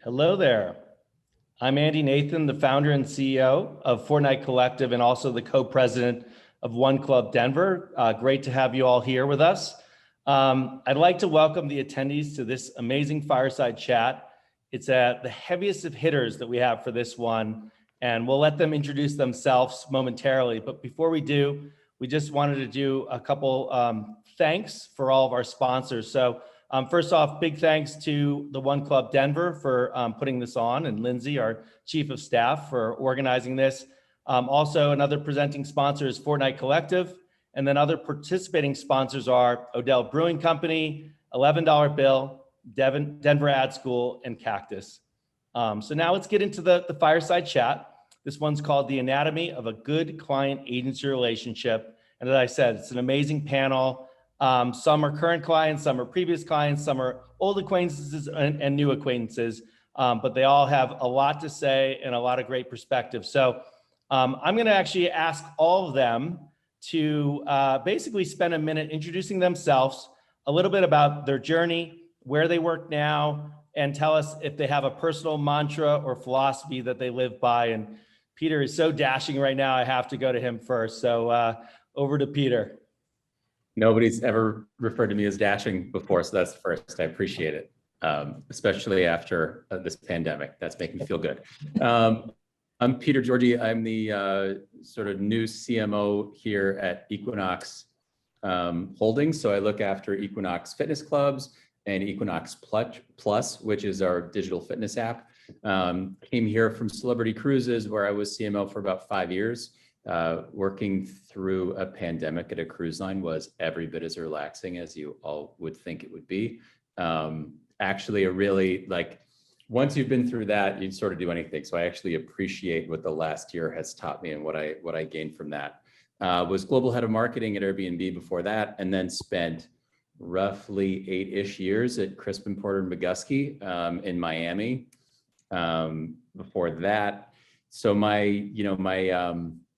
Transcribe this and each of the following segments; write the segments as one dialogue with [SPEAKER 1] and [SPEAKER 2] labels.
[SPEAKER 1] Hello there. I'm Andy Nathan, the founder and CEO of Fortnite Collective and also the co-president of One Club Denver. Great to have you all here with us. I'd like to welcome the attendees to this amazing fireside chat. It's the heaviest of hitters that we have for this one, and we'll let them introduce themselves momentarily. But before we do, we just wanted to do a couple thanks for all of our sponsors. So first off, big thanks to the One Club Denver for putting this on, and Lindsay, our chief of staff, for organizing this. Also, another presenting sponsor is Fortnite Collective, and then other participating sponsors are Odell Brewing Company, $11 Bill, Denver Ad School, and Cactus. So now let's get into the fireside chat. This one's called The Anatomy of a Good Client-Agency Relationship. And as I said, it's an amazing panel. Some are current clients, some are previous clients, some are old acquaintances and new acquaintances, but they all have a lot to say and a lot of great perspective. So I'm gonna actually ask all of them to basically spend a minute introducing themselves, a little bit about their journey, where they work now, and tell us if they have a personal mantra or philosophy that they live by. And Peter is so dashing right now, I have to go to him first. So over to Peter.
[SPEAKER 2] Nobody's ever referred to me as dashing before, so that's the first. I appreciate it, especially after this pandemic. That's making me feel good. I'm Peter Giorgi. I'm the sort of new CMO here at Equinox Holdings. So I look after Equinox Fitness Clubs and Equinox Plus, which is our digital fitness app. Came here from Celebrity Cruises, where I was CMO for about 5 years. Working through a pandemic at a cruise line was every bit as relaxing as you all would think it would be. Actually, once you've been through that, you sort of do anything. So I actually appreciate what the last year has taught me and what I gained from that. Was global head of marketing at Airbnb before that, and then spent roughly 8-ish years at Crispin Porter & McGusky in Miami. Before that, so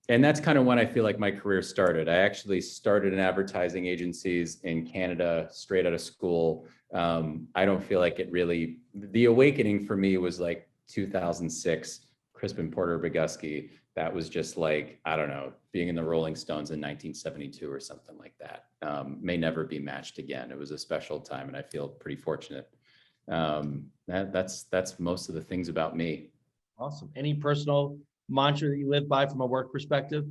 [SPEAKER 2] and that's kind of when I feel like my career started. I actually started in advertising agencies in Canada straight out of school. I don't feel like the awakening for me was like 2006, Crispin Porter Bogusky. That was just like, I don't know, being in the Rolling Stones in 1972 or something like that. May never be matched again. It was a special time and I feel pretty fortunate. That's most of the things about me.
[SPEAKER 1] Awesome. Any personal mantra that you live by from a work perspective?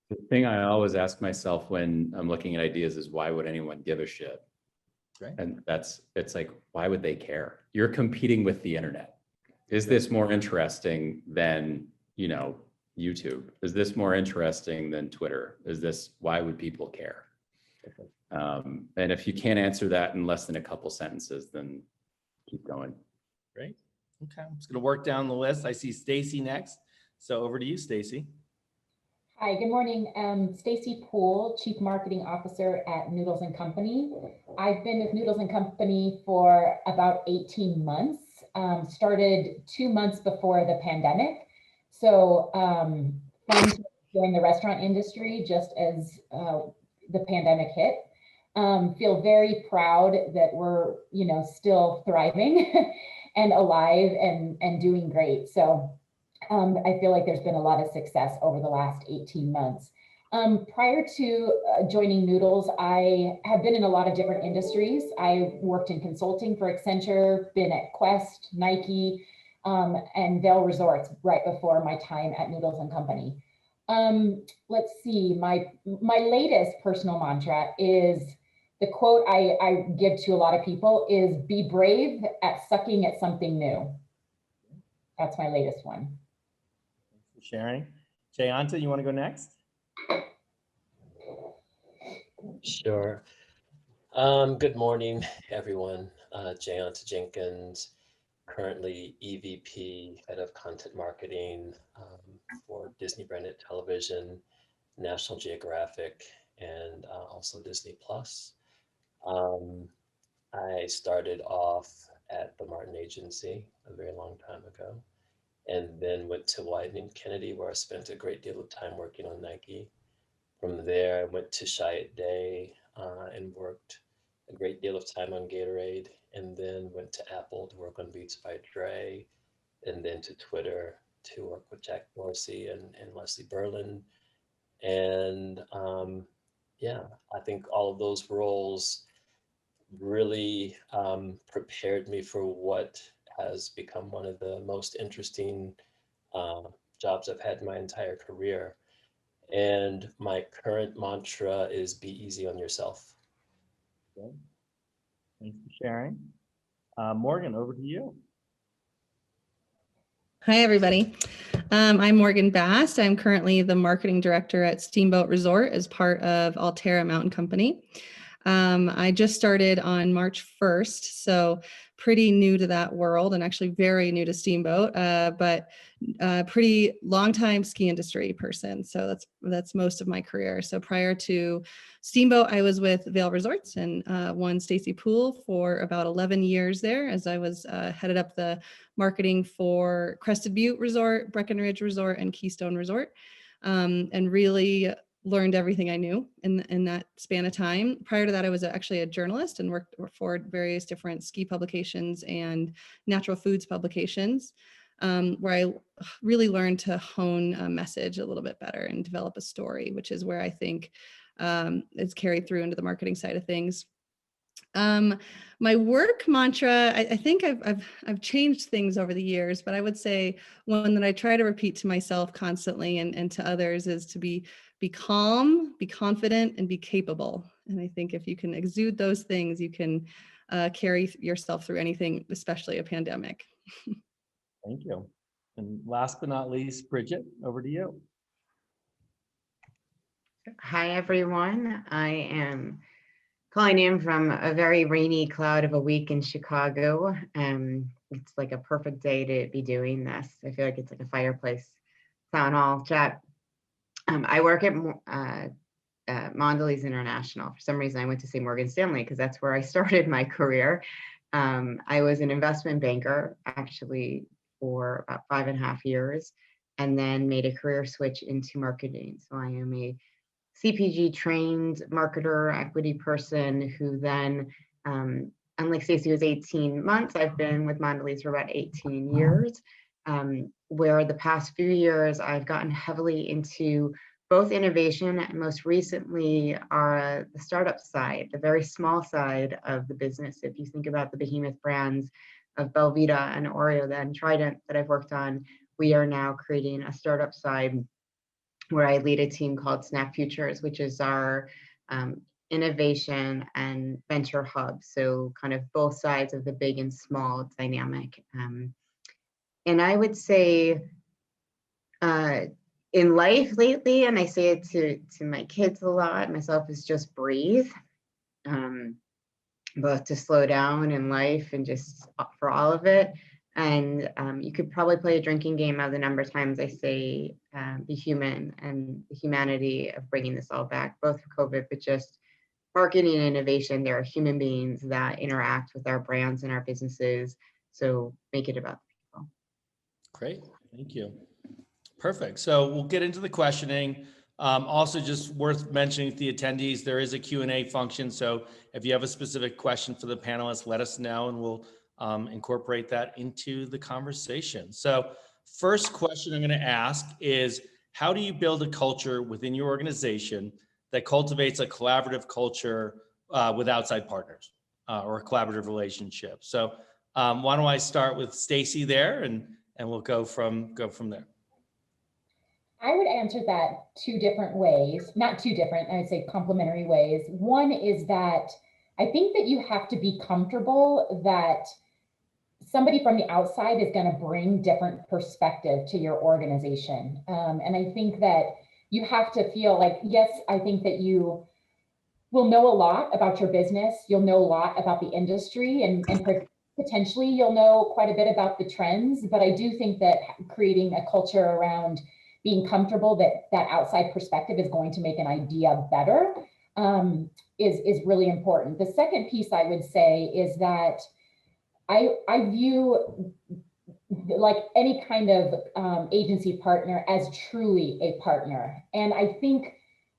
[SPEAKER 2] The thing I always ask myself when I'm looking at ideas is, why would anyone give a shit?
[SPEAKER 1] Right.
[SPEAKER 2] And it's like, why would they care? You're competing with the internet. Is this more interesting than, YouTube? Is this more interesting than Twitter? Why would people care? And if you can't answer that in less than a couple sentences, then keep going.
[SPEAKER 1] Great. Okay, I'm just going to work down the list. I see Stacey next. So over to you, Stacey.
[SPEAKER 3] Hi, good morning. Stacey Poole, Chief Marketing Officer at Noodles & Company. I've been with Noodles & Company for about 18 months, started 2 months before the pandemic. So fun to join the restaurant industry just as the pandemic hit. Feel very proud that we're, still thriving and alive and doing great. So I feel like there's been a lot of success over the last 18 months. Prior to joining Noodles, I have been in a lot of different industries. I worked in consulting for Accenture, been at Quest, Nike, and Vail Resorts right before my time at Noodles & Company. Let's see, my latest personal mantra is, the quote I give to a lot of people is, be brave at sucking at something new. That's my latest one.
[SPEAKER 1] Thanks for sharing. Jayanta, you want to go next?
[SPEAKER 4] Sure. Good morning, everyone. Jayanta Jenkins, currently EVP, Head of Content Marketing for Disney Branded Television, National Geographic, and also Disney Plus. I started off at the Martin Agency a very long time ago, and then went to Wieden & Kennedy, where I spent a great deal of time working on Nike. From there, I went to Chiat Day and worked a great deal of time on Gatorade, and then went to Apple to work on Beats by Dre, and then to Twitter to work with Jack Dorsey and Leslie Berlin. And yeah, I think all of those roles really prepared me for what has become one of the most interesting uh, jobs I've had in my entire career. And my current mantra is be easy on yourself.
[SPEAKER 1] Okay. Thanks for sharing. Morgan, over to you.
[SPEAKER 5] Hi, everybody. I'm Morgan Bast. I'm currently the marketing director at Steamboat Resort as part of Alterra Mountain Company. I just started on March 1st, so pretty new to that world and actually very new to Steamboat, but pretty long time ski industry person. So that's most of my career. So prior to Steamboat, I was with Vail Resorts and won Stacey Pool for about 11 years there as I was headed up the marketing for Crested Butte Resort, Breckenridge Resort, and Keystone Resort, and really learned everything I knew in that span of time. Prior to that, I was actually a journalist and worked for various different ski publications and natural foods publications, where I really learned to hone a message a little bit better and develop a story, which is where I think it's carried through into the marketing side of things. My work mantra, I think I've changed things over the years, but I would say one that I try to repeat to myself constantly and to others is to be calm, be confident, and be capable. And I think if you can exude those things, you can carry yourself through anything, especially a pandemic.
[SPEAKER 1] Thank you. And last but not least, Brigette, over to you.
[SPEAKER 6] Hi, everyone. I am calling in from a very rainy cloud of a week in Chicago. It's like a perfect day to be doing this. I feel like it's like a fireplace town hall chat. I work at Mondelez International. For some reason, I went to say Morgan Stanley because that's where I started my career. I was an investment banker actually for about 5.5 years, and then made a career switch into marketing. So I am a CPG trained marketer, equity person who then, unlike Stacey was 18 months, I've been with Mondelez for about 18 years, where the past few years I've gotten heavily into both innovation and most recently the startup side, the very small side of the business. If you think about the behemoth brands of Belvita and Oreo and Trident that I've worked on, we are now creating a startup side where I lead a team called SnackFutures, which is our innovation and venture hub. So kind of both sides of the big and small dynamic. And I would say in life lately, and I say it to my kids a lot, myself, is just breathe. Both to slow down in life and just for all of it. And you could probably play a drinking game of the number of times I say be human and the humanity of bringing this all back, both for COVID, but just marketing and innovation. There are human beings that interact with our brands and our businesses. So make it about people.
[SPEAKER 1] Great, thank you. Perfect. So we'll get into the questioning. Also, just worth mentioning to the attendees, there is a Q&A function. So if you have a specific question for the panelists, let us know and we'll incorporate that into the conversation. So first question I'm going to ask is, how do you build a culture within your organization that cultivates a collaborative culture with outside partners or a collaborative relationship? So why don't I start with Stacey there and we'll go from there.
[SPEAKER 3] I would answer that two different ways, not two different, I would say complementary ways. One is that I think that you have to be comfortable that somebody from the outside is going to bring different perspective to your organization. And I think that you have to feel like, yes, I think that you will know a lot about your business. You'll know a lot about the industry and potentially you'll know quite a bit about the trends. But I do think that creating a culture around being comfortable that that outside perspective is going to make an idea better is really important. The second piece I would say is that I view like any kind of agency partner as truly a partner. And I think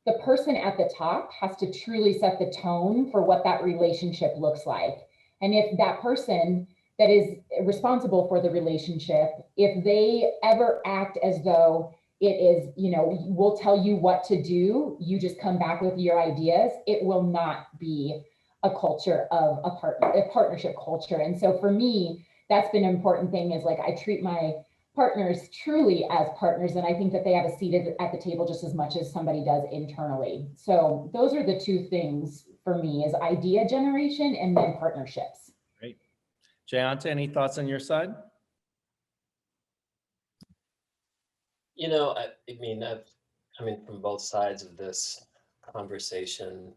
[SPEAKER 3] the person at the top has to truly set the tone for what that relationship looks like. And if that person that is responsible for the relationship, if they ever act as though it is, we'll tell you what to do, you just come back with your ideas, it will not be a culture of a partnership culture. And so for me, that's been an important thing, is like, I treat my partners truly as partners. And I think that they have a seat at the table just as much as somebody does internally. So those are the two things for me, is idea generation and then partnerships.
[SPEAKER 1] Great. Jayanta, any thoughts on your side?
[SPEAKER 4] I mean, from both sides of this conversation,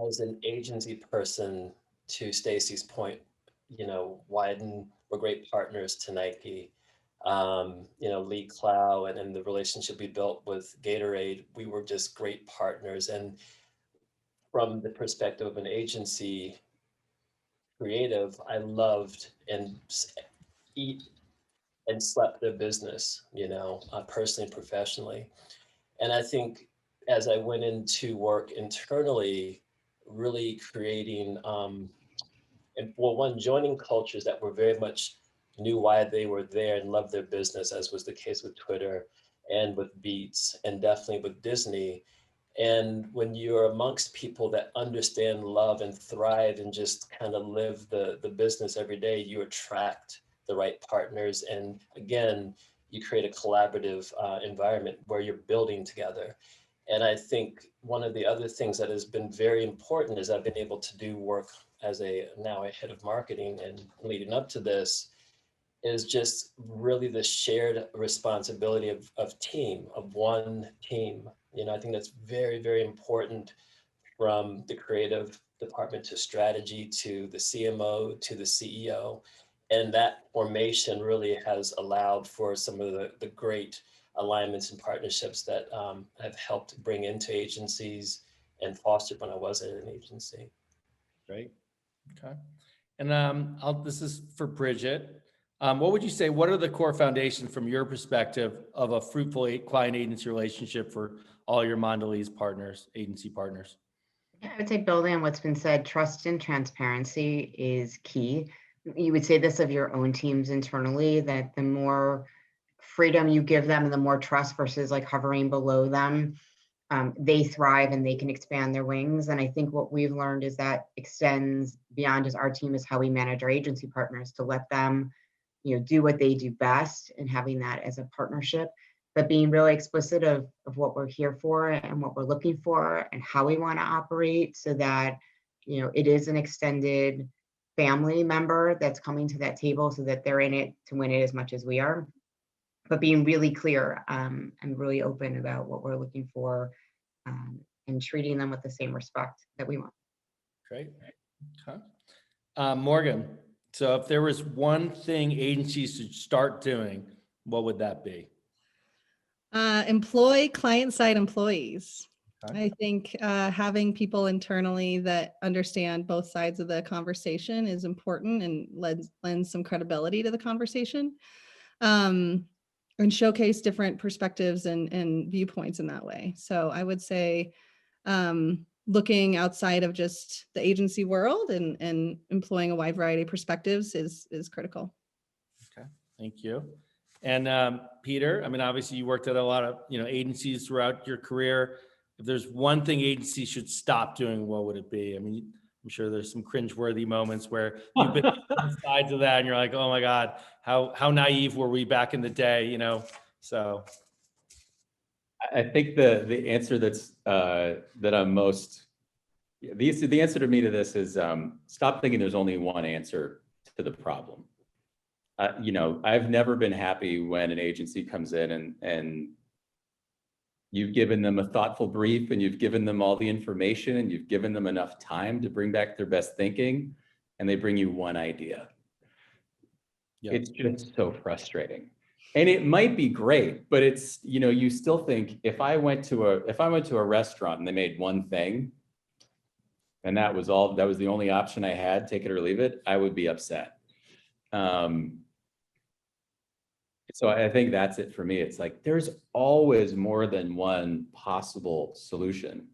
[SPEAKER 4] as an agency person, to Stacey's point, Wyden, we're great partners to Nike. Lee Clow and the relationship we built with Gatorade, we were just great partners. And from the perspective of an agency creative, I loved and eat and slept their business, personally and professionally. And I think as I went into work internally, really creating, joining cultures that were very much knew why they were there and loved their business, as was the case with Twitter and with Beats and definitely with Disney. And when you're amongst people that understand, love, and thrive and just kind of live the business every day, you attract the right partners. And again, you create a collaborative environment where you're building together. And I think one of the other things that has been very important is I've been able to do work as now a head of marketing, and leading up to this is just really the shared responsibility of one team. I think that's very, very important, from the creative department to strategy to the CMO to the CEO. And that formation really has allowed for some of the great alignments and partnerships that have helped bring into agencies and fostered when I was at an agency.
[SPEAKER 1] Great. Okay. And this is for Brigette. What would you say, what are the core foundations from your perspective of a fruitful client agency relationship for all your Mondelez partners, agency partners?
[SPEAKER 6] Yeah, I would say, building on what's been said, trust and transparency is key. You would say this of your own teams internally, that the more freedom you give them and the more trust versus like hovering below them, they thrive and they can expand their wings. And I think what we've learned is that extends beyond just our team, is how we manage our agency partners, to let them, do what they do best, and having that as a partnership, but being really explicit of what we're here for and what we're looking for and how we want to operate, so that, it is an extended family member that's coming to that table, so that they're in it to win it as much as we are. But being really clear and really open about what we're looking for, and treating them with the same respect that we want.
[SPEAKER 1] Great. Okay. Morgan, so if there was one thing agencies should start doing, what would that be?
[SPEAKER 5] Employ client-side employees.
[SPEAKER 1] Okay.
[SPEAKER 5] I think having people internally that understand both sides of the conversation is important, and lends some credibility to the conversation. And showcase different perspectives and viewpoints in that way. So I would say looking outside of just the agency world and employing a wide variety of perspectives is critical.
[SPEAKER 1] Okay, thank you. And Peter, I mean, obviously you worked at a lot of agencies throughout your career. If there's one thing agencies should stop doing, what would it be? I mean, I'm sure there's some cringeworthy moments where you've been on sides of that and you're like, oh my God, how naive were we back in the day, So
[SPEAKER 2] I think the answer that I'm most, the answer to me to this is stop thinking there's only one answer to the problem. I've never been happy when an agency comes in and you've given them a thoughtful brief, and you've given them all the information, and you've given them enough time to bring back their best thinking, and they bring you one idea. Yeah. It's just so frustrating. And it might be great, but it's, you still think, if I went to a restaurant and they made one thing, and that was the only option I had, take it or leave it, I would be upset. It's So I think that's it for me. It's like, there's always more than one possible solution.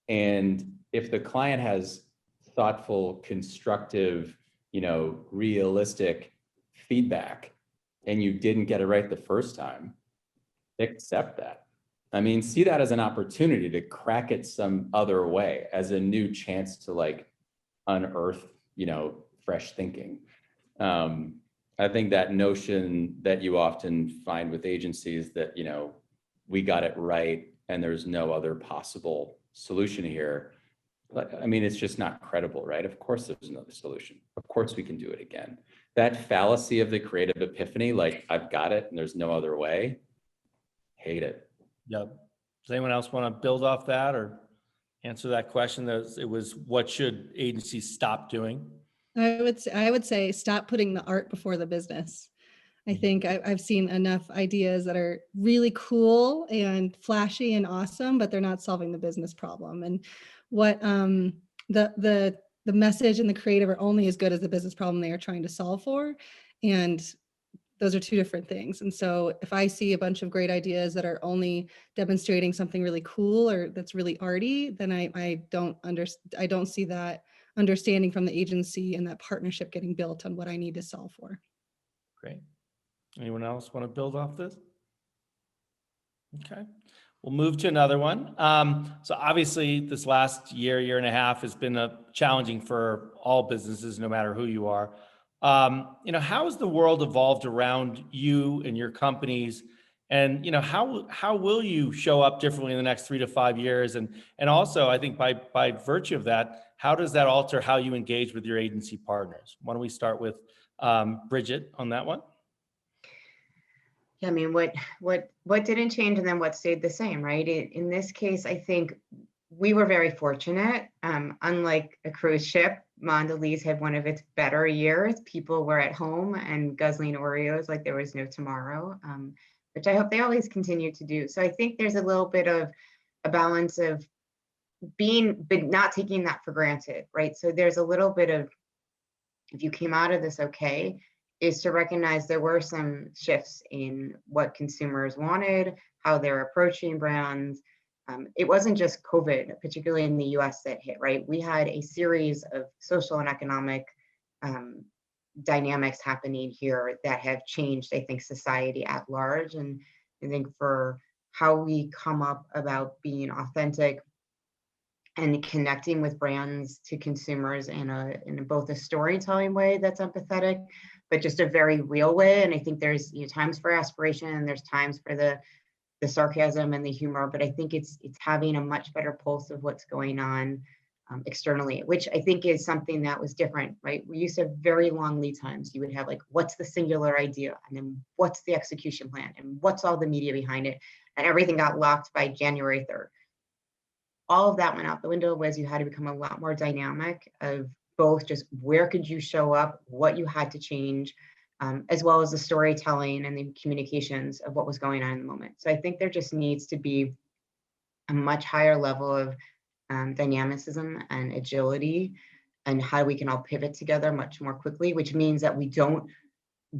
[SPEAKER 2] And if the client has thoughtful, constructive, realistic feedback, and you didn't get it right the first time, accept that. I mean, see that as an opportunity to crack it some other way, as a new chance to like unearth, fresh thinking. I think that notion that you often find with agencies that, we got it right and there's no other possible solution here. But I mean, it's just not credible, right? Of course there's another solution. Of course we can do it again. That fallacy of the creative epiphany, like I've got it and there's no other way, hate it.
[SPEAKER 1] Yep. Does anyone else want to build off that or answer that question? It was, what should agencies stop doing?
[SPEAKER 5] I would say stop putting the art before the business. I think I've seen enough ideas that are really cool and flashy and awesome, but they're not solving the business problem. And what the message and the creative are only as good as the business problem they are trying to solve for. And those are two different things. And so if I see a bunch of great ideas that are only demonstrating something really cool or that's really arty, then I don't see that understanding from the agency and that partnership getting built on what I need to solve for.
[SPEAKER 1] Great. Anyone else want to build off this? Okay, we'll move to another one. So obviously this last year and a half has been challenging for all businesses, no matter who you are. How has the world evolved around you and your companies? And, how will you show up differently in the next 3 to 5 years? And also, I think by virtue of that, how does that alter how you engage with your agency partners? Why don't we start with Brigette on that one?
[SPEAKER 6] Yeah, I mean, what didn't change and then what stayed the same, right? In this case, I think we were very fortunate. Unlike a cruise ship, MDLZ had one of its better years. People were at home and guzzling Oreos like there was no tomorrow, which I hope they always continue to do. So I think there's a little bit of a balance of but not taking that for granted, right? So there's a little bit of, if you came out of this okay, is to recognize there were some shifts in what consumers wanted, how they're approaching brands. It wasn't just COVID, particularly in the US, that hit, right? We had a series of social and economic dynamics happening here that have changed, I think, society at large. And I think for how we come up about being authentic and connecting with brands to consumers in both a storytelling way that's empathetic, but just a very real way. And I think there's times for aspiration and there's times for the sarcasm and the humor, but I think it's having a much better pulse of what's going on externally, which I think is something that was different, right? We used to have very long lead times. You would have like, what's the singular idea? And then what's the execution plan? And what's all the media behind it? And everything got locked by January 3rd. All of that went out the window, was you had to become a lot more dynamic of both just where could you show up, what you had to change, as well as the storytelling and the communications of what was going on in the moment. So I think there just needs to be a much higher level of dynamicism and agility, and how we can all pivot together much more quickly, which means that we don't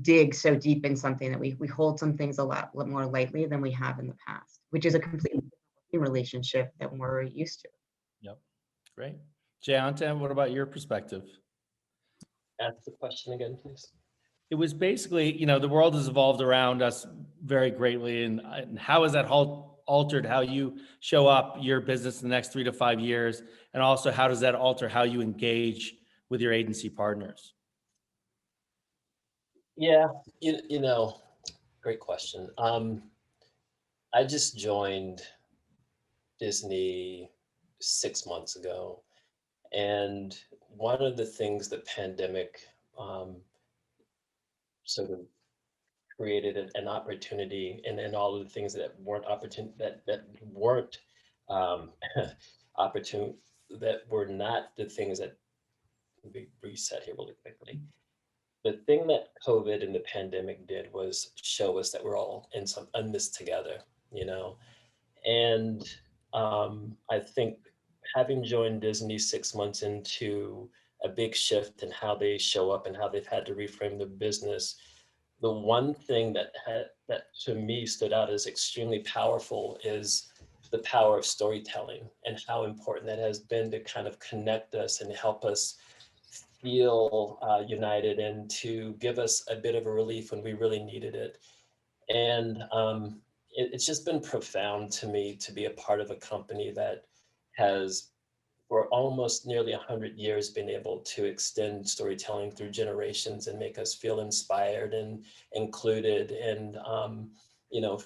[SPEAKER 6] dig so deep in something, that we hold some things a lot more lightly than we have in the past, which is a completely different relationship that we're used to.
[SPEAKER 1] Yep, great. Jayanta, what about your perspective?
[SPEAKER 4] Ask the question again, please.
[SPEAKER 1] It was basically, the world has evolved around us very greatly, and how has that altered how you show up your business in the next 3 to 5 years? And also, how does that alter how you engage with your agency partners?
[SPEAKER 4] Yeah, great question. I just joined Disney 6 months ago, and one of the things the pandemic sort of created an opportunity, and all of the things that weren't opportune, that weren't opportune, that were not the things that we reset here really quickly. The thing that COVID and the pandemic did was show us that we're all in this together, and I think having joined Disney 6 months into a big shift in how they show up and how they've had to reframe the business, the one thing that to me stood out as extremely powerful is the power of storytelling and how important that has been to kind of connect us and help us feel united and to give us a bit of a relief when we really needed it. And it's just been profound to me to be a part of a company that has, for almost nearly 100 years, been able to extend storytelling through generations and make us feel inspired and included, and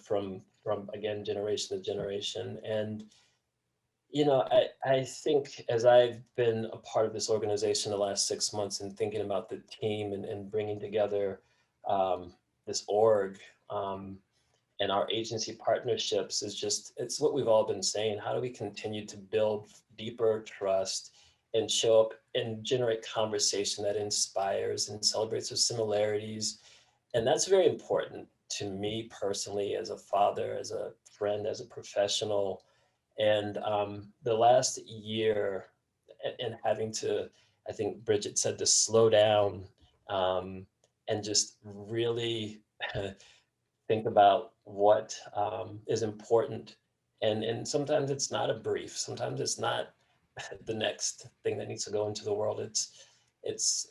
[SPEAKER 4] from again, generation to generation. And I think as I've been a part of this organization the last 6 months and thinking about the team and bringing together this org, and our agency partnerships, it's what we've all been saying. How do we continue to build deeper trust and show up and generate conversation that inspires and celebrates the similarities? And that's very important to me personally, as a father, as a friend, as a professional. And the last year, and having to, I think Brigette said, to slow down and just really think about what is important. And sometimes it's not a brief. Sometimes it's not the next thing that needs to go into the world. It's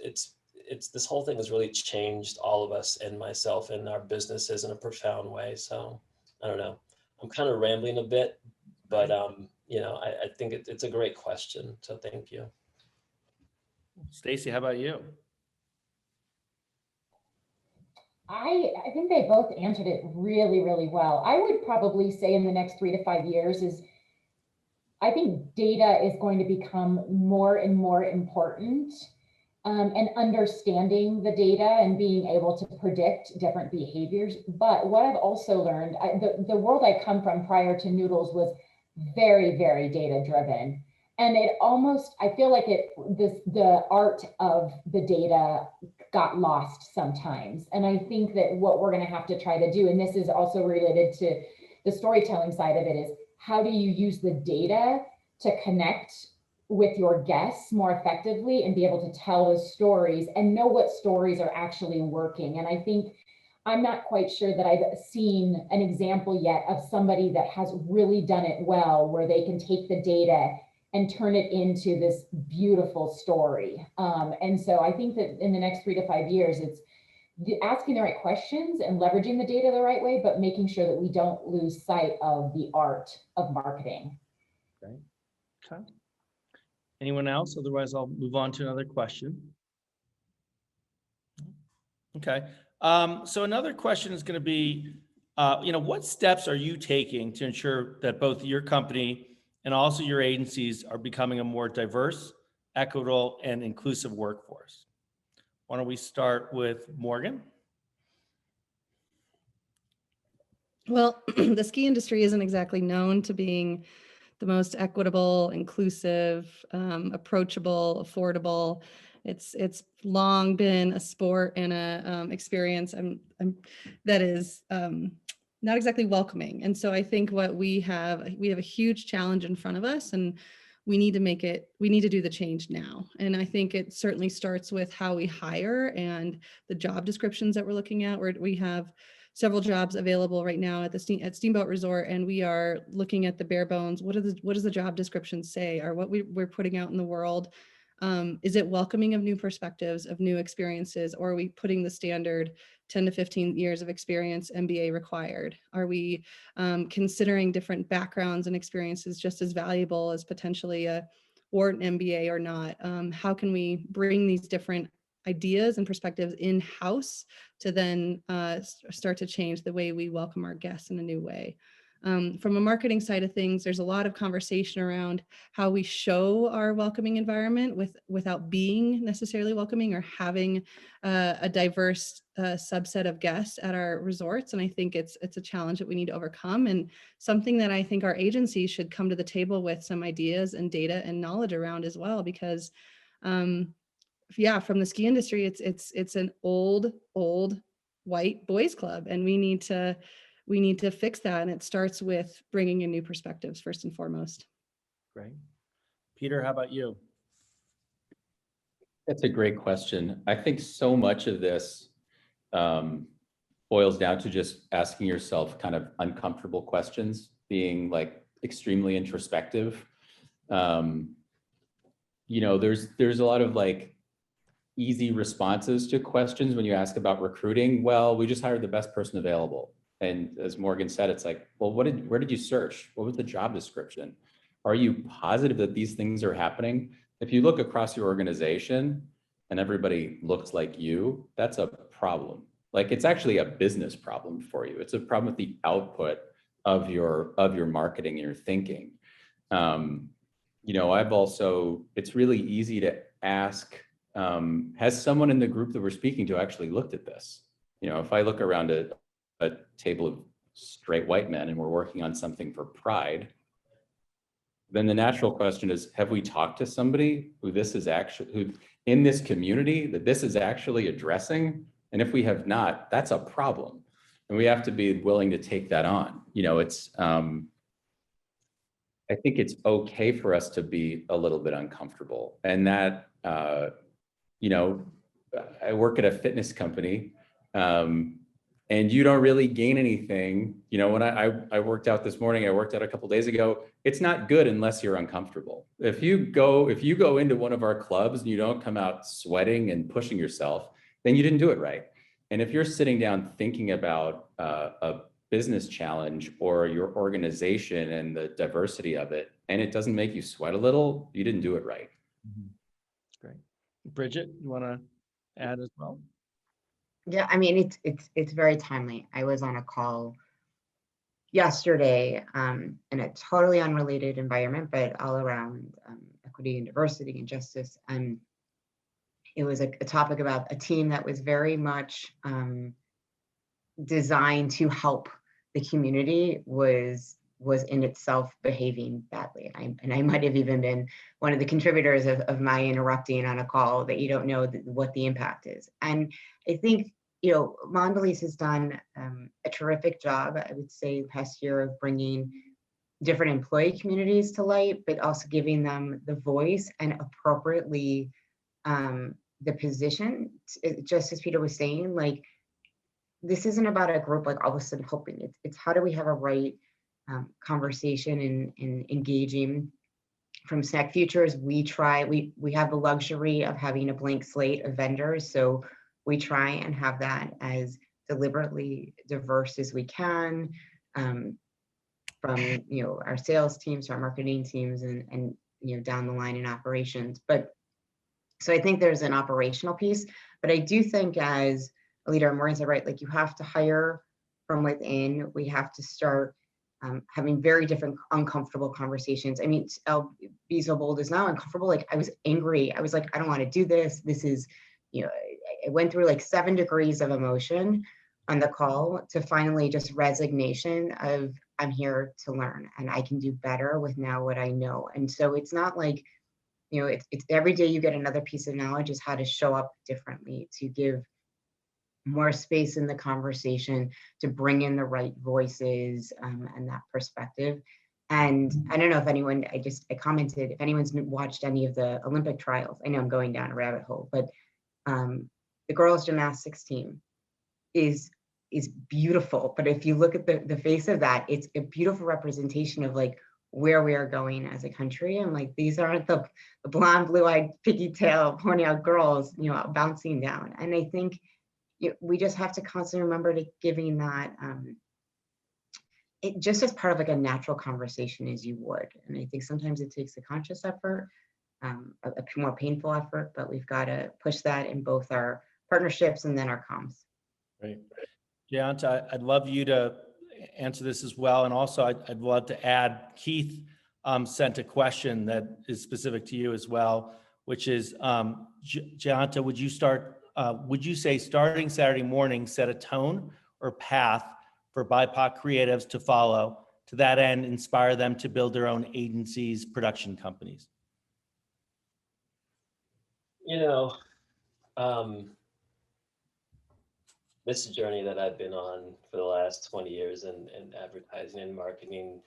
[SPEAKER 4] this whole thing has really changed all of us and myself and our businesses in a profound way. So I don't know. I'm kind of rambling a bit, but I think it's a great question. So thank you.
[SPEAKER 1] Stacey, how about you?
[SPEAKER 3] I think they both answered it really, really well. I would probably say in the next 3 to 5 years I think data is going to become more and more important, and understanding the data and being able to predict different behaviors. But what I've also learned, the world I come from prior to Noodles was very, very data driven. And it almost, I feel like the art of the data got lost sometimes. And I think that what we're going to have to try to do, and this is also related to the storytelling side of it, is how do you use the data to connect with your guests more effectively and be able to tell those stories and know what stories are actually working. And I think I'm not quite sure that I've seen an example yet of somebody that has really done it well, where they can take the data and turn it into this beautiful story. And so I think that in the next 3 to 5 years, it's asking the right questions and leveraging the data the right way, but making sure that we don't lose sight of the art of marketing.
[SPEAKER 1] Okay. Anyone else? Otherwise, I'll move on to another question. Okay. So another question is going to be, what steps are you taking to ensure that both your company and also your agencies are becoming a more diverse, equitable, and inclusive workforce? Why don't we start with Morgan?
[SPEAKER 5] Well, the ski industry isn't exactly known to being the most equitable, inclusive, approachable, affordable. It's long been a sport and a experience that is not exactly welcoming. And so I think what we have a huge challenge in front of us, and we need to do the change now. And I think it certainly starts with how we hire and the job descriptions that we're looking at, where we have several jobs available right now at Steamboat Resort, and we are looking at the bare bones. What does the job description say, or what we're putting out in the world? Is it welcoming of new perspectives, of new experiences, or are we putting the standard 10 to 15 years of experience, MBA required? Are we considering different backgrounds and experiences just as valuable as potentially a Wharton MBA or not? How can we bring these different ideas and perspectives in-house to then start to change the way we welcome our guests in a new way? From a marketing side of things, there's a lot of conversation around how we show our welcoming environment without being necessarily welcoming or having a diverse subset of guests at our resorts. And I think it's a challenge that we need to overcome, and something that I think our agencies should come to the table with some ideas and data and knowledge around as well, because from the ski industry, it's an old white boys club, and we need to fix that. And it starts with bringing in new perspectives first and foremost.
[SPEAKER 1] Great. Peter, how about you?
[SPEAKER 2] That's a great question. I think so much of this boils down to just asking yourself kind of uncomfortable questions, being like extremely introspective. You know, there's a lot of like easy responses to questions when you ask about recruiting. Well, we just hired the best person available. And as Morgan said, it's like, well, where did you search? What was the job description? Are you positive that these things are happening? If you look across your organization and everybody looks like you, that's a problem. Like, it's actually a business problem for you. It's a problem with the output of your marketing and your thinking. You know, it's really easy to ask, has someone in the group that we're speaking to actually looked at this? You know, if I look around a table of straight white men and we're working on something for pride, then the natural question is, have we talked to somebody who in this community that this is actually addressing? And if we have not, that's a problem. And we have to be willing to take that on. You know, I think it's okay for us to be a little bit uncomfortable. And that, you know, I work at a fitness company, and you don't really gain anything. You know, when I worked out this morning, I worked out a couple days ago, it's not good unless you're uncomfortable. If you go into one of our clubs and you don't come out sweating and pushing yourself, then you didn't do it right. And if you're sitting down thinking about a business challenge or your organization and the diversity of it, and it doesn't make you sweat a little, you didn't do it right.
[SPEAKER 1] Great. Brigette, you want to add as well?
[SPEAKER 6] Yeah, I mean, it's very timely. I was on a call yesterday in a totally unrelated environment, but all around equity and diversity and justice. And it was a topic about a team that was very much designed to help the community was in itself behaving badly. And I might have even been one of the contributors of my interrupting on a call that you don't know what the impact is. And I think, you know, Mondelez has done a terrific job, I would say, the past year of bringing different employee communities to light, but also giving them the voice and appropriately the position. Just as Peter was saying, like, this isn't about a group like all of a sudden hoping. It's how do we have a right conversation and engaging. From SnackFutures, we have the luxury of having a blank slate of vendors, so we try and have that as deliberately diverse as we can, from, you know, our sales teams to our marketing teams and you know, down the line in operations. But so I think there's an operational piece, but I do think as a leader, Morgan said, right, like, you have to hire from within. We have to start having very different uncomfortable conversations. I mean, I'll be so bold as now uncomfortable. Like, I was angry. I was like, I don't want to do this. This is, you know, I went through like 7 degrees of emotion on the call to finally just resignation of, I'm here to learn and I can do better with now what I know. And so it's not like, you know, it's every day you get another piece of knowledge, is how to show up differently, to give more space in the conversation, to bring in the right voices and that perspective. And I don't know if anyone, I commented, if anyone's watched any of the Olympic trials. I know I'm going down a rabbit hole, but the girls gymnastics team is beautiful. But if you look at the face of that, it's a beautiful representation of like where we are going as a country. And like, these aren't the blonde, blue-eyed, piggy-tail, horny-out girls, you know, bouncing down. And I think we just have to constantly remember to giving that it just as part of like a natural conversation as you would. And I think sometimes it takes a conscious effort, a more painful effort, but we've got to push that in both our partnerships and then our comms.
[SPEAKER 1] Right. Jayanta, I'd love you to answer this as well. And also I'd love to add, Keith sent a question that is specific to you as well, which is, Jayanta, would you say starting Saturday morning set a tone or path for BIPOC creatives to follow? To that end, inspire them to build their own agencies, production companies?
[SPEAKER 4] You know, this journey that I've been on for the last 20 years in advertising and marketing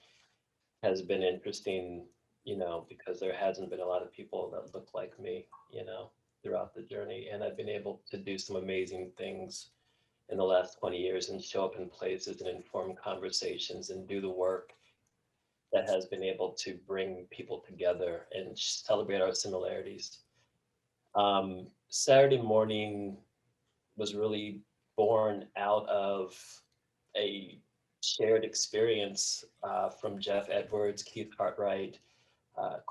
[SPEAKER 4] has been interesting, you know, because there hasn't been a lot of people that look like me, you know, throughout the journey. And I've been able to do some amazing things in the last 20 years and show up in places and inform conversations and do the work that has been able to bring people together and celebrate our similarities. Saturday morning was really born out of a shared experience from Jeff Edwards, Keith Cartwright,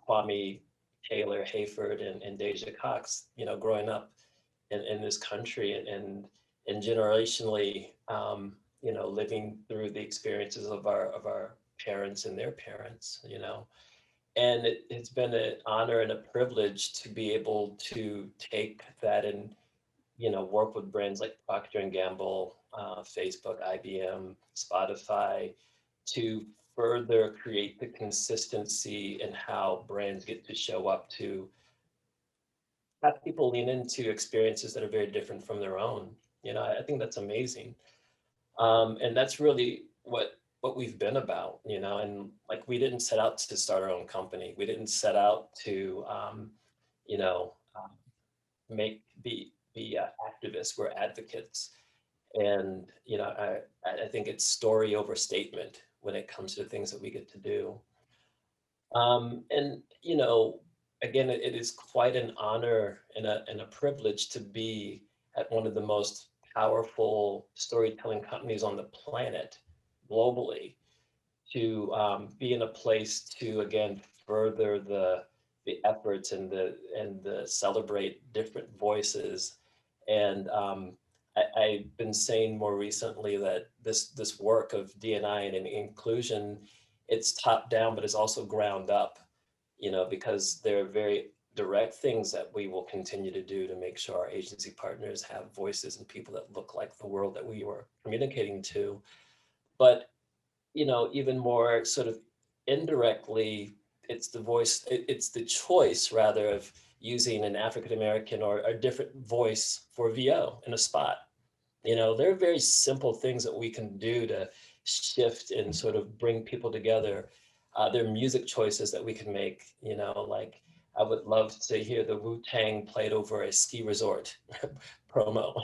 [SPEAKER 4] Kwame Taylor Hayford, and Deja Cox, growing up in this country and generationally, living through the experiences of our parents and their parents, and it's been an honor and a privilege to be able to take that and, work with brands like Procter & Gamble, Facebook, IBM, Spotify, to further create the consistency in how brands get to show up to have people lean into experiences that are very different from their own. I think that's amazing. And that's really what we've been about, and like, we didn't set out to start our own company. We didn't set out to, be activists. We're advocates. And, I think it's story over statement when it comes to the things that we get to do. And, again, it is quite an honor and a privilege to be at one of the most powerful storytelling companies on the planet globally, to be in a place to, again, further the efforts and the celebrate different voices. And I've been saying more recently that this work of D&I and inclusion, it's top down, but it's also ground up, because there are very direct things that we will continue to do to make sure our agency partners have voices and people that look like the world that we were communicating to. But, even more sort of indirectly, it's the voice, it's the choice rather of using an African-American or a different voice for VO in a spot. There are very simple things that we can do to shift and sort of bring people together. There are music choices that we can make, like, I would love to hear the Wu-Tang played over a ski resort promo.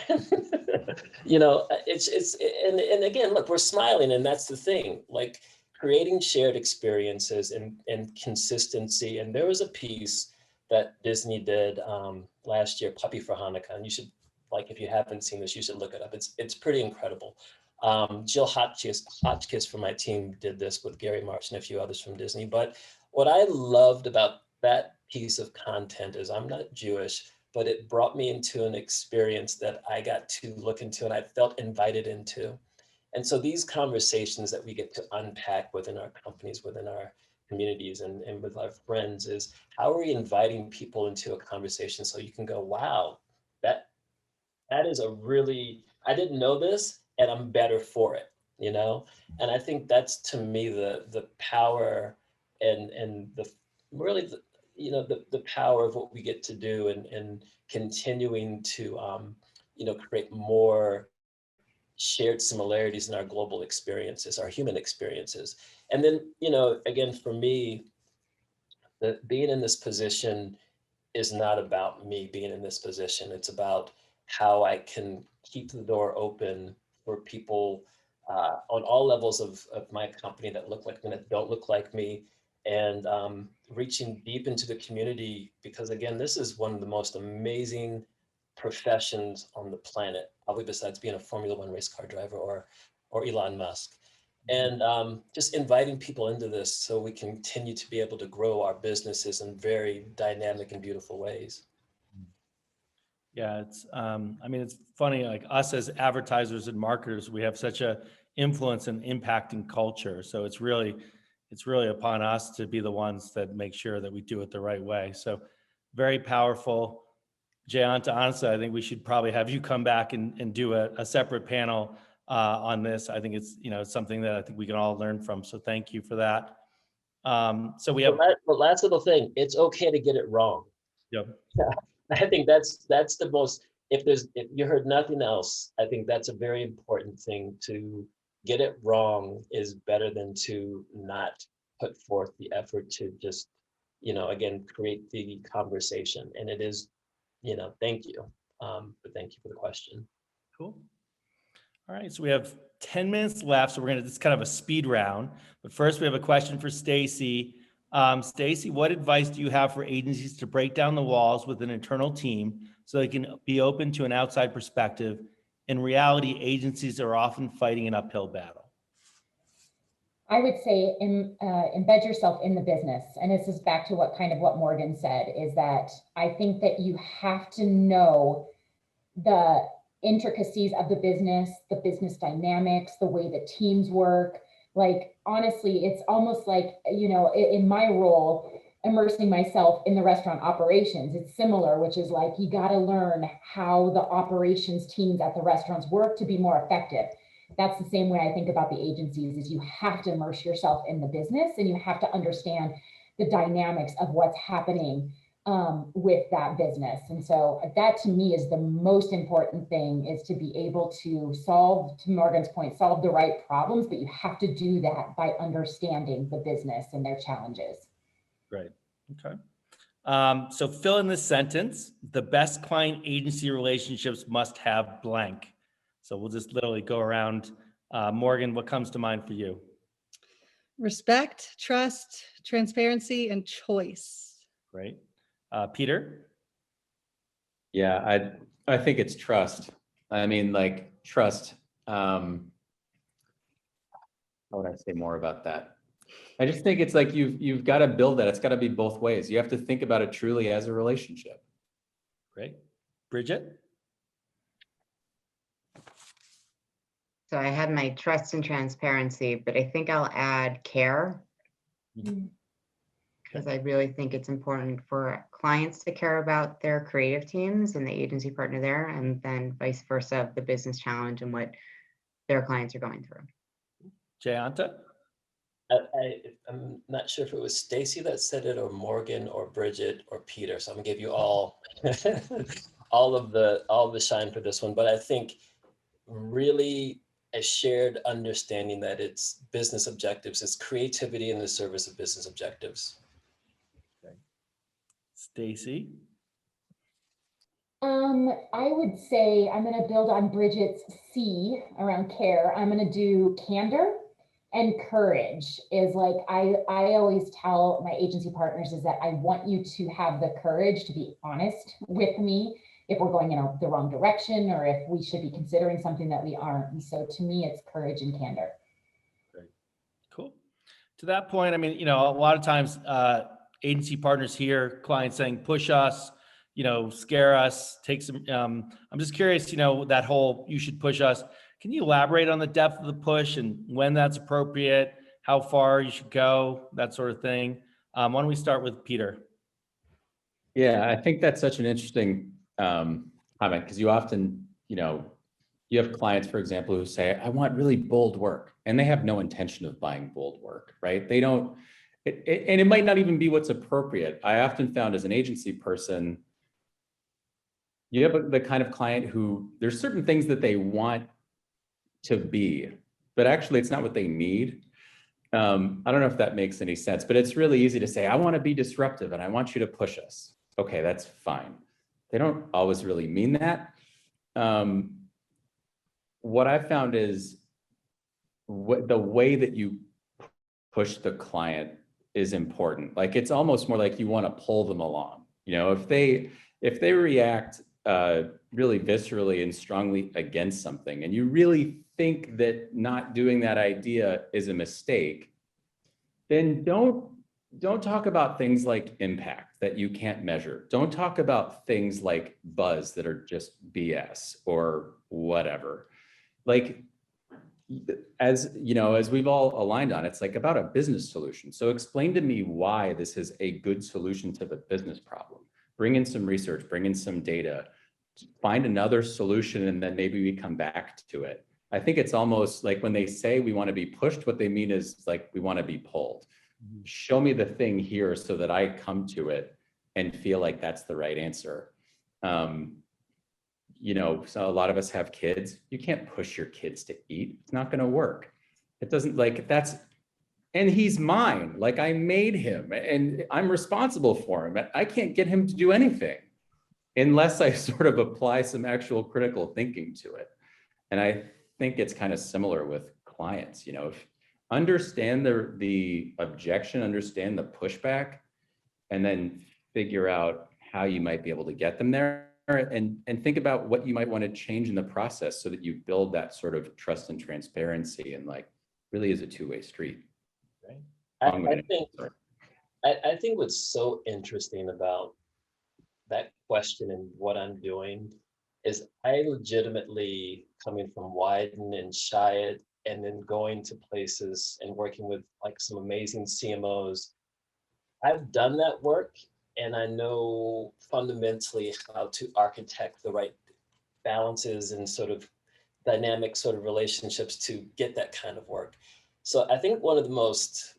[SPEAKER 4] And again, look, we're smiling, and that's the thing, like, creating shared experiences and consistency. And there was a piece that Disney did last year, Puppy for Hanukkah, and you should, like, if you haven't seen this, you should look it up. It's pretty incredible. Jill Hotchkiss from my team did this with Gary Marsh and a few others from Disney. But what I loved about that piece of content is, I'm not Jewish, but it brought me into an experience that I got to look into and I felt invited into. And so these conversations that we get to unpack within our companies, within our communities, and with our friends, is how are we inviting people into a conversation so you can go, wow, that is a really, I didn't know this, and I'm better for it, And I think that's, to me, the power and the really, the power of what we get to do, and continuing to, create more shared similarities in our global experiences, our human experiences. And then, again, for me, being in this position is not about me being in this position. It's about how I can keep the door open for people on all levels of my company that look like me, that don't look like me, and reaching deep into the community, because, again, this is one of the most amazing professions on the planet, probably besides being a Formula One race car driver or Elon Musk. And just inviting people into this so we continue to be able to grow our businesses in very dynamic and beautiful ways.
[SPEAKER 1] Yeah, it's it's funny, like, us as advertisers and marketers, we have such a influence and impact in culture. So it's really upon us to be the ones that make sure that we do it the right way. So very powerful. Jayanta, honestly, I think we should probably have you come back and do a separate panel on this. I think it's, it's something that I think we can all learn from. So thank you for that. So we have
[SPEAKER 4] the last little thing, it's okay to get it wrong.
[SPEAKER 1] Yep.
[SPEAKER 4] I think that's the most, if you heard nothing else, I think that's a very important thing. To get it wrong is better than to not put forth the effort to just, again, create the conversation. And it is, thank you. But thank you for the question.
[SPEAKER 1] Cool. All right, so we have 10 minutes left, so we're gonna, this is kind of a speed round. But first, we have a question for Stacey. Stacey, what advice do you have for agencies to break down the walls with an internal team so they can be open to an outside perspective? In reality, agencies are often fighting an uphill battle.
[SPEAKER 3] I would say embed yourself in the business. And this is back to what Morgan said, is that I think that you have to know the intricacies of the business dynamics, the way the teams work. Like, honestly, it's almost like, in my role, immersing myself in the restaurant operations, it's similar, which is like, you got to learn how the operations teams at the restaurants work to be more effective. That's the same way I think about the agencies, is you have to immerse yourself in the business and you have to understand the dynamics of what's happening with that business. And so that to me is the most important thing, is to be able to solve, to Morgan's point, solve the right problems, but you have to do that by understanding the business and their challenges.
[SPEAKER 1] Great, okay. So fill in this sentence: the best client agency relationships must have blank. So we'll just literally go around. Morgan, what comes to mind for you?
[SPEAKER 5] Respect, trust, transparency, and choice.
[SPEAKER 1] Great. Peter?
[SPEAKER 2] Yeah, I think it's trust. I mean, like, trust. How would I say more about that? I just think it's like you've got to build that. It's got to be both ways. You have to think about it truly as a relationship.
[SPEAKER 1] Great. Brigette?
[SPEAKER 6] So I had my trust and transparency, but I think I'll add care, because I really think it's important for clients to care about their creative teams and the agency partner there, and then vice versa, the business challenge and what their clients are going through.
[SPEAKER 1] Jayanta?
[SPEAKER 4] I'm not sure if it was Stacey that said it, or Morgan, or Brigette, or Peter. So I'm gonna give you all all the shine for this one. But I think really a shared understanding that it's business objectives, it's creativity in the service of business objectives.
[SPEAKER 1] Okay. Stacey?
[SPEAKER 3] I would say I'm going to build on Bridget's C around care. I'm going to do candor and courage. Is like, I always tell my agency partners is that I want you to have the courage to be honest with me if we're going in the wrong direction, or if we should be considering something that we aren't. And so to me, it's courage and candor.
[SPEAKER 1] Great. Cool. To that point, I mean, a lot of times agency partners hear clients saying, push us, scare us, take some, I'm just curious, that whole, you should push us. Can you elaborate on the depth of the push and when that's appropriate, how far you should go, that sort of thing? Why don't we start with Peter?
[SPEAKER 2] Yeah, I think that's such an interesting comment, because you often, you have clients, for example, who say, I want really bold work, and they have no intention of buying bold work, right? They don't, and it might not even be what's appropriate. I often found as an agency person, you have the kind of client who there's certain things that they want to be, but actually it's not what they need. I don't know if that makes any sense, but it's really easy to say, I want to be disruptive and I want you to push us. Okay, that's fine. They don't always really mean that. What I found is the way that you push the client is important. Like, it's almost more like you want to pull them along. If they react really viscerally and strongly against something, and you really think that not doing that idea is a mistake, then don't talk about things like impact that you can't measure. Don't talk about things like buzz that are just BS or whatever. Like, as we've all aligned on, it's like about a business solution. So explain to me why this is a good solution to the business problem. Bring in some research, bring in some data, find another solution, and then maybe we come back to it. I think it's almost like when they say we want to be pushed, what they mean is like, we want to be pulled. Show me the thing here so that I come to it and feel like that's the right answer. So a lot of us have kids. You can't push your kids to eat. It's not going to work. It doesn't, like, and he's mine. Like, I made him and I'm responsible for him. I can't get him to do anything unless I sort of apply some actual critical thinking to it. And I think it's kind of similar with clients, you know, if understand the objection, understand the pushback, and then figure out how you might be able to get them there, and think about what you might want to change in the process so that you build that sort of trust and transparency, and like really is a two-way street.
[SPEAKER 4] Right.
[SPEAKER 2] Long-winded
[SPEAKER 4] I
[SPEAKER 2] answer.
[SPEAKER 4] I think what's so interesting about that question and what I'm doing is I legitimately, coming from Wyden and Chiat and then going to places and working with like some amazing CMOs, I've done that work and I know fundamentally how to architect the right balances and sort of dynamic sort of relationships to get that kind of work. So I think one of the most,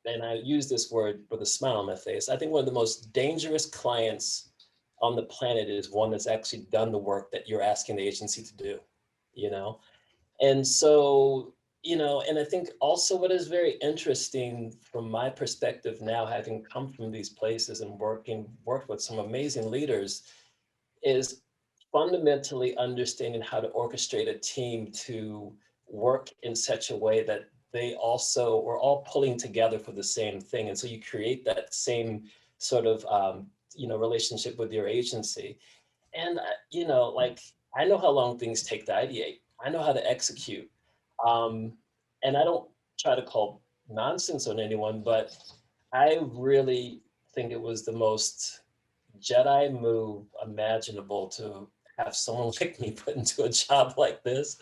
[SPEAKER 4] and I use this word with a smile on my face, I think one of the most dangerous clients on the planet is one that's actually done the work that you're asking the agency to do, you know? And so, you know, and I think also what is very interesting from my perspective now, having come from these places and worked with some amazing leaders, is fundamentally understanding how to orchestrate a team to work in such a way that they also, we're all pulling together for the same thing. And so you create that same sort of, you know, relationship with your agency. And, you know, like, I know how long things take to ideate. I know how to execute. And I don't try to call nonsense on anyone, but I really think it was the most Jedi move imaginable to have someone like me put into a job like this,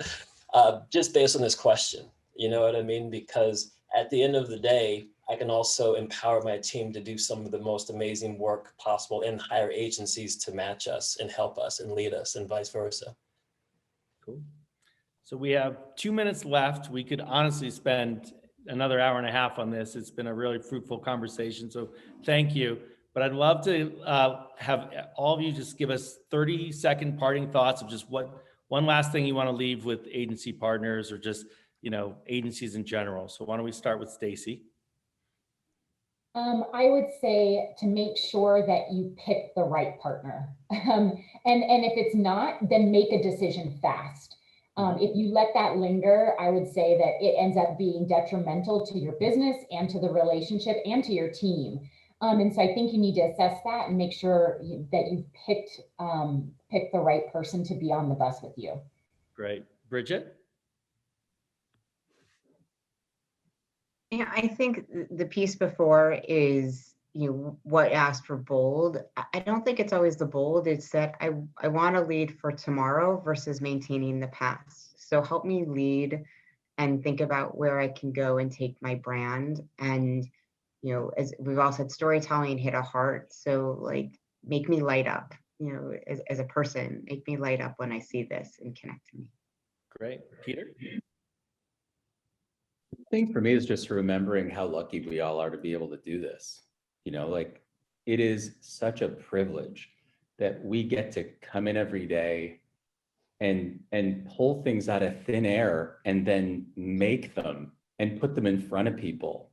[SPEAKER 4] just based on this question. You know what I mean? Because at the end of the day, I can also empower my team to do some of the most amazing work possible and hire agencies to match us and help us and lead us and vice versa.
[SPEAKER 1] Cool. So we have 2 minutes left. We could honestly spend another hour and a half on this. It's been a really fruitful conversation. So thank you. But I'd love to have all of you just give us 30-second parting thoughts of just what one last thing you want to leave with agency partners or just, you know, agencies in general. So why don't we start with Stacey?
[SPEAKER 3] I would say to make sure that you pick the right partner. And if it's not, then make a decision fast. If you let that linger, I would say that it ends up being detrimental to your business and to the relationship and to your team. And so I think you need to assess that and make sure that you've picked the right person to be on the bus with you.
[SPEAKER 1] Great. Brigette?
[SPEAKER 6] Yeah, I think the piece before is, you know, what asked for bold. I don't think it's always the bold. It's that I want to lead for tomorrow versus maintaining the past. So help me lead and think about where I can go and take my brand. And, you know, as we've all said, storytelling hit a heart. So like, make me light up, you know, as a person, make me light up when I see this and connect to me.
[SPEAKER 1] Great. Peter?
[SPEAKER 2] Thing for me is just remembering how lucky we all are to be able to do this. You know, like it is such a privilege that we get to come in every day and pull things out of thin air and then make them and put them in front of people.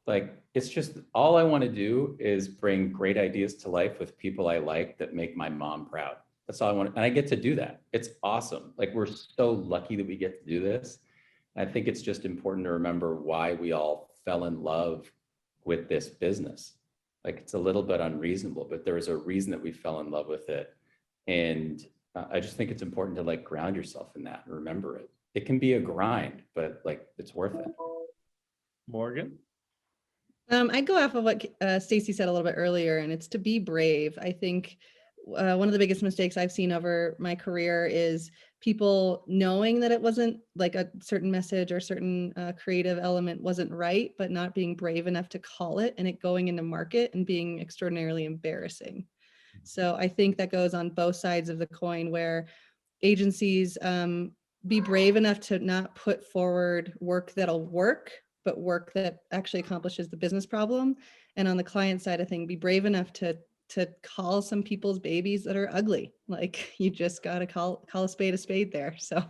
[SPEAKER 2] Like it's just all I want to do is bring great ideas to life with people I like that make my mom proud. That's all I want. And I get to do that. It's awesome. Like we're so lucky that we get to do this. I think it's just important to remember why we all fell in love with this business. Like it's a little bit unreasonable, but there was a reason that we fell in love with it. And I just think it's important to like ground yourself in that and remember it. It can be a grind, but like it's worth it.
[SPEAKER 1] Morgan?
[SPEAKER 5] I go off of what Stacey said a little bit earlier, and it's to be brave. I think one of the biggest mistakes I've seen over my career is people knowing that it wasn't like a certain message or certain creative element wasn't right, but not being brave enough to call it and it going into market and being extraordinarily embarrassing. So I think that goes on both sides of the coin where agencies be brave enough to not put forward work that'll work, but work that actually accomplishes the business problem. And on the client side of things, be brave enough to call some people's babies that are ugly. Like you just got to call a spade there. So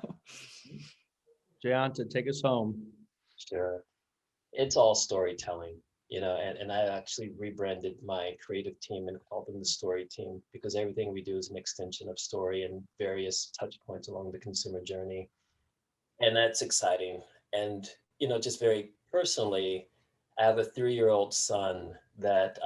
[SPEAKER 1] Jayanta, take us home.
[SPEAKER 4] Sure. It's all storytelling, you know, and I actually rebranded my creative team and called them the story team because everything we do is an extension of story and various touch points along the consumer journey. And that's exciting. And, you know, just very personally, I have a 3-year-old son that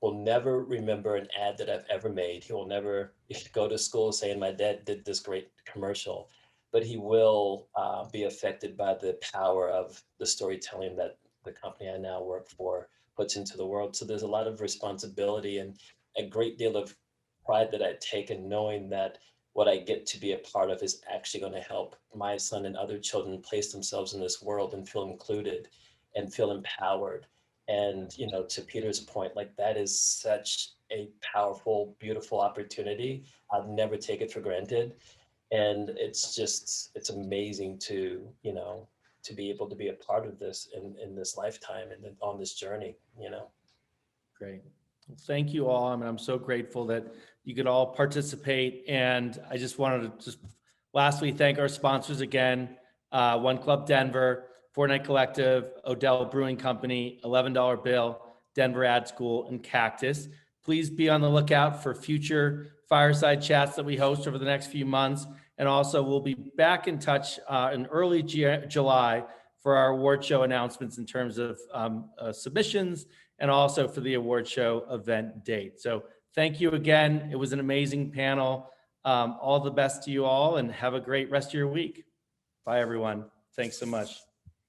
[SPEAKER 4] will never remember an ad that I've ever made. He will never go to school saying my dad did this great commercial, but he will be affected by the power of the storytelling that the company I now work for puts into the world. So there's a lot of responsibility and a great deal of pride that I take in knowing that what I get to be a part of is actually going to help my son and other children place themselves in this world and feel included and feel empowered. And, you know, to Peter's point, like that is such a powerful, beautiful opportunity. I'll never take it for granted. And it's amazing to, you know, to be able to be a part of this in this lifetime and then on this journey, you know.
[SPEAKER 1] Great. Well, thank you all. I mean, I'm so grateful that you could all participate. And I just wanted to lastly thank our sponsors again, One Club Denver, Fortnite Collective, Odell Brewing Company, $11 Bill, Denver Ad School, and Cactus. Please be on the lookout for future fireside chats that we host over the next few months. And also we'll be back in touch in early July for our award show announcements in terms of submissions and also for the award show event date. So thank you again. It was an amazing panel. All the best to you all and have a great rest of your week. Bye, everyone. Thanks so much.